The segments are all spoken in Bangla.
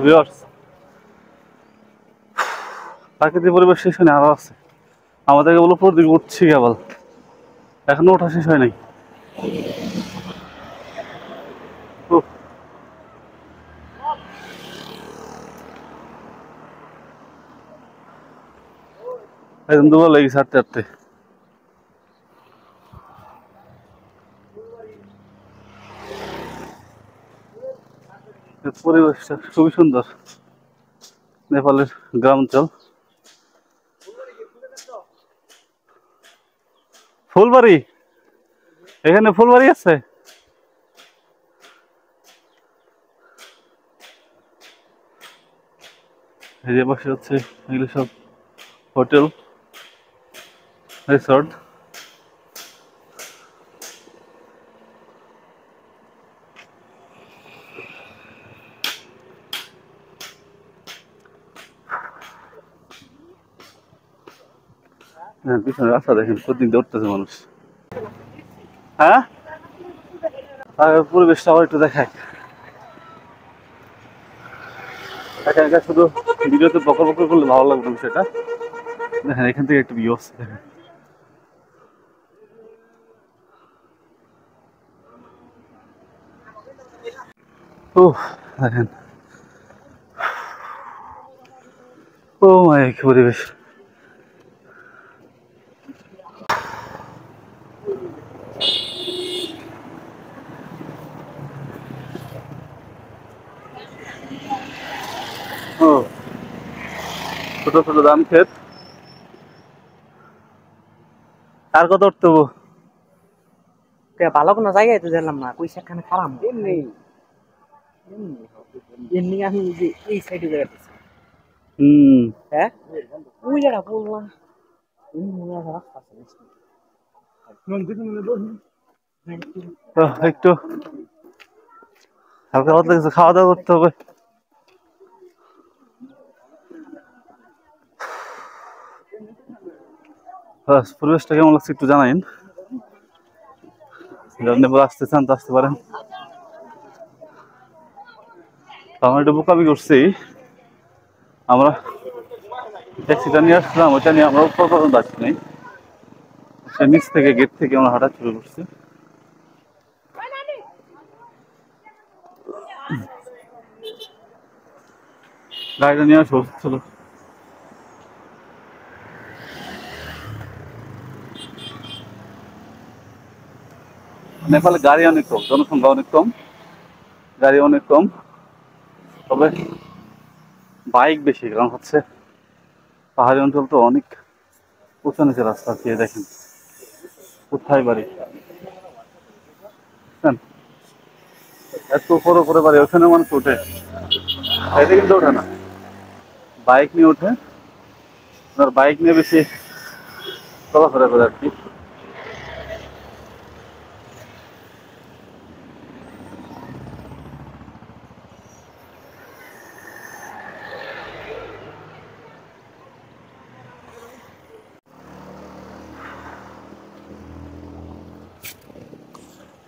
ভিউয়ার্স, প্রাকৃতিক পরিবেশ শেষ হয়নি, আরো আছে। আমাদের কেবল উপর দিকে উঠছি, কেবল এখনো ওঠা শেষ হয় নাই। একদম দুবার লেগেছে হাঁটতে হাঁটতে। পরিবেশটা খুবই সুন্দর, নেপালের গ্রাম অঞ্চল। ফুলবাড়ি, এখানে ফুলবাড়ি আছে। এই যে পাশে হচ্ছে এগুলো সব হোটেল, রিসর্ট। হ্যাঁ, পিছনে রাস্তা দেখেন, প্রতিদিন দৌড়তেছে মানুষ। হ্যাঁ, আর পরিবেশটা আবার একটু দেখায়। একা একা শুধু ভিডিওতে বকর বকর করলে ভালো লাগবে বিষয়টা। দেখেন এখান থেকে একটা ভিউ আছে, দেখেন। ও দেখেন, ও মাই, কি পরিবেশ। ও ছোট ছোট ধান ক্ষেত। আর কত উঠতে হবো? ভালো কোনো জায়গায় তো দেখলাম না, কই সেখানে খারাপ এমনি এমনি আমি যে এই সাইডে যাইতেছি। হ্যাঁ, ওই জায়গা বললাম এমনি মনে হয় রাস্তা আছে। একটু হালকা পাতলা কিছু খাওয়া দাওয়া করতে হবে। পরিবেশটা কেমন লাগছে একটু জানাইন। নেপাল আসতে চান তো আসতে পারেন। আমরা একটু বোকামি করছি, আমরা ট্যাক্সিটা নিয়ে আসলাম, ওইটা নিয়ে আমরা উপর পর্যন্ত আসছি নাই, সে নিচ থেকে গেট থেকে আমরা হাঁটা শুরু করছি। গাড়িটা নিয়ে আসা উচিত ছিল। নেপালে গাড়ি অনেক কম, জনসংখ্যা অনেক কম, গাড়ি অনেক কম, তবে বাইক বেশি। কারণ হচ্ছে পাহাড়ি অঞ্চল তো, অনেক উঁচু নিচে রাস্তা আছে। দেখেন কোথায় বাড়ি, এত উপরে উপরে বাড়ি, ওখানে মানুষ ওঠে, এটা কিন্তু ওঠে না, বাইক নিয়ে ওঠে। আপনার বাইক নিয়ে বেশি চলাফেরা করে আর কি।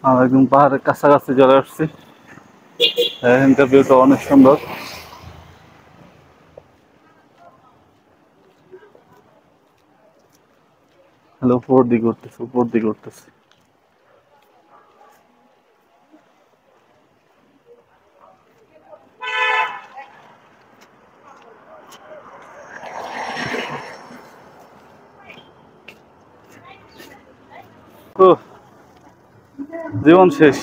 আমরা একদম পাহাড়ের কাছাকাছি চলে আসছি। এখানকার ভিউটা অনেক সুন্দর। হ্যালো, উপর দিকে উঠতেছে, উপর দিকে উঠতেছে। তো জীবন শেষ।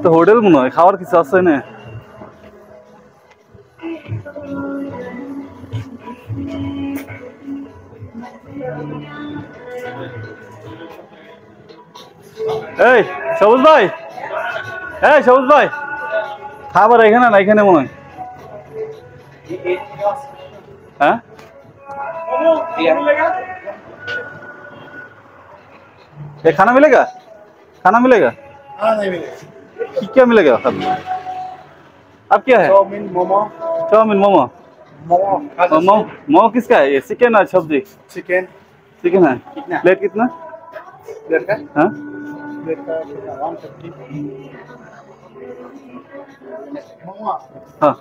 তো হোটেল মনে হয়, খাওয়ার কিছু আছে না? এই সবুজ ভাই, এই সবুজ ভাই, খাবার এখানে না, এখানে মনে হয়। हाँ ये खाना मिलेगा? खाना मिलेगा? हाँ नहीं मिलेगा। क्या मिलेगा अब? अब क्या है? चाउमीन मोमो। चाउमीन मोमो। मोमो मोमो मोमो किसका है? ये चिकन है सब्जी? चिकन। चिकन है। कितना? प्लेट कितना? प्लेट का हाँ হ্যাঁ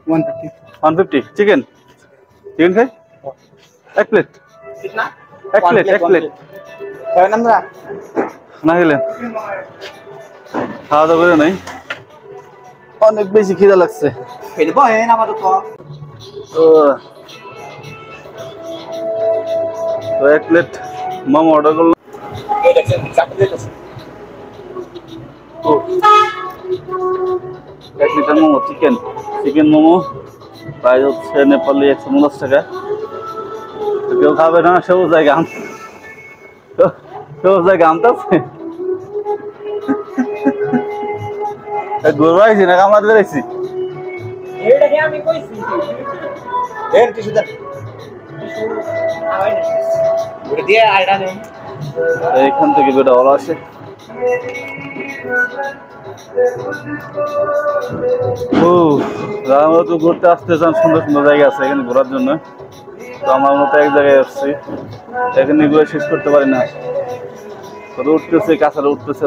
150 চিকেন চিকেন খাই এক প্লেট এক প্লেট না গেলেন খাওয়া দাওয়া করে নাই অনেক বেশি খিদা লাগছে তো এক প্লেট মোমো অর্ডার করলাম এক litre momo chicken momo price হচ্ছে নেপালি 150 টাকা কেউ খাবে না সবুজ জায়গা আনতেছে ঘুরবাইছি না কামড়াতে বেড়েছি এইখান থেকে বেটা ভালো আসে তো ঘুরতে আসতে চান সুন্দর সুন্দর জায়গা আছে এখানে ঘোরার জন্য তো আমার মতো এক জায়গায় আসছি এখানে ঘুরে শেষ করতে পারি না উঠতেছে কাছাড়ে উঠতেছে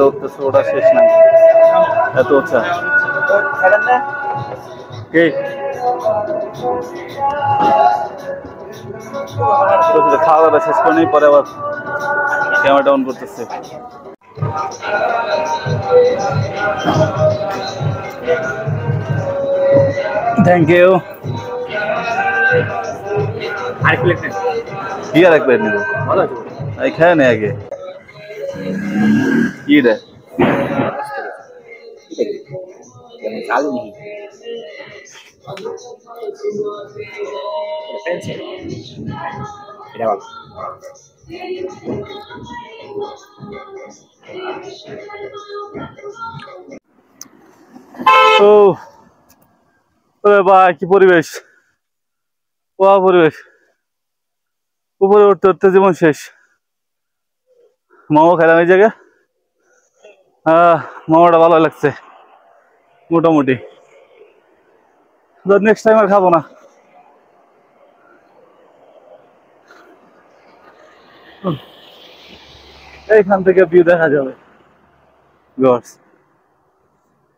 ওটা শেষ নাই এত আচ্ছা কে খাওয়া দাওয়া শেষ করে নেই পরে আবার ক্যামেরাটা অন করতেছে থ্যাংক ইউ কি আর এক প্লেট নিব এই খায় না আগে কি রে চালু নেই এটা বল ও ভাই কি পরিবেশ পরিবেশ উপরে উঠতে উঠতে জীবন শেষ মোমো খেলাম এই জায়গায় মোমোটা ভালো লাগছে মোটামুটি নেক্সট টাইম আর খাবো না এইখান থেকে ভিউ দেখা যাবে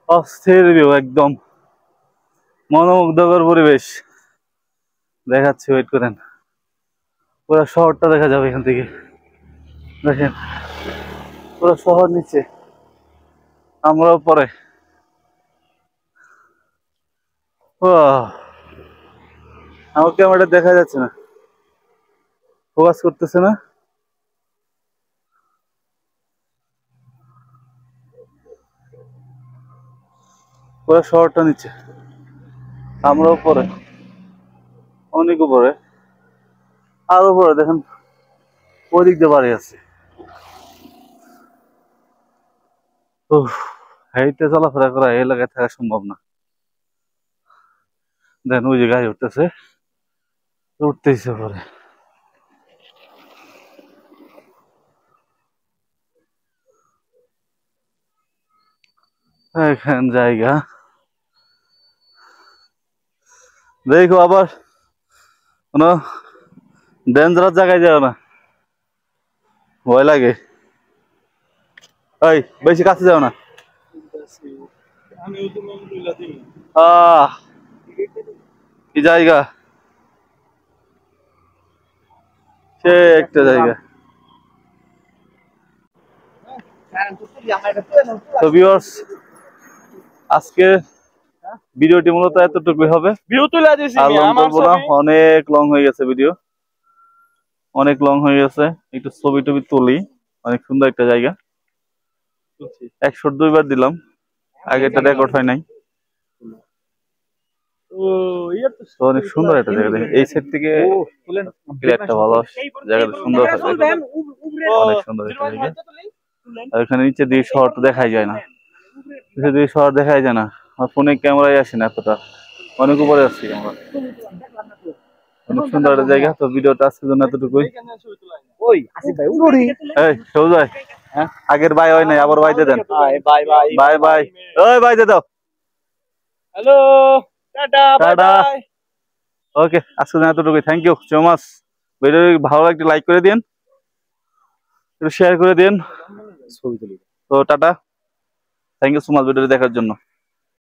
অস্থির ভিউ একদম মনোমুগ্ধকর পরিবেশ দেখাচ্ছি ওয়েট করেন পুরো শহরটা দেখা যাবে এখান থেকে দেখেন পুরো শহর নিচে আমরাও পরে আমার ক্যামেরা দেখা যাচ্ছে না ফোকাস করতেছে না পুরো শহরটা নিচে আমরাও পরে অনেক উপরে আর উপরে দেখেন ওই দিক দিয়ে বাড়ি আছে হেঁটে চলাফেরা করা এই এলাকায় থাকা সম্ভব না দেন ওই যে গাড়ি উঠতেছে পরে এখান জায়গা দেখো আবার কোন ডেঞ্জারাস জায়গায় যাও না ভয় লাগে এই বেশি কাছে যাও না কি জায়গা সে একটা জায়গা তো ভিউয়ার্স আজকে ভিডিওটি মূলত এতটুকুই হবে অনেক লং হয়ে গেছে ভিডিও অনেক লং হয়ে গেছে একটু ছবি টবি তুলি অনেক সুন্দর একটা জায়গা 102 বার দিলাম আগেটা রেকর্ড হয় নাই অনেক সুন্দর একটা জায়গা দেখেন এই সাইড থেকে ক্লিয়ারটা ভালো জায়গাটা সুন্দর অনেক সুন্দর একটা জায়গা আর এখানে নিচে দিয়ে শহরটা দেখাই যায় না নিচে দিয়ে শহর দেখাই যায় না আমার ফোনে ক্যামেরায় আসে না এতটা অনেক উপরে আসছি আমরা অনেক সুন্দর একটা জায়গা তো ভিডিওটা আজকের জন্য এতটুকুই সবুজ ভাই আগের বাই হয় নাই আবার বাইতে দেন বাই বাই ওই বাইতে দাও হ্যালো টাটা ওকে আজকের জন্য এতটুকুই thank you so much video ভালো লাগলে লাইক করে দিন, একটু শেয়ার করে দিন। ছবি তুলি। তো টাটা, থ্যাংক ইউ সো মাচ ভিডিওটি দেখার জন্য।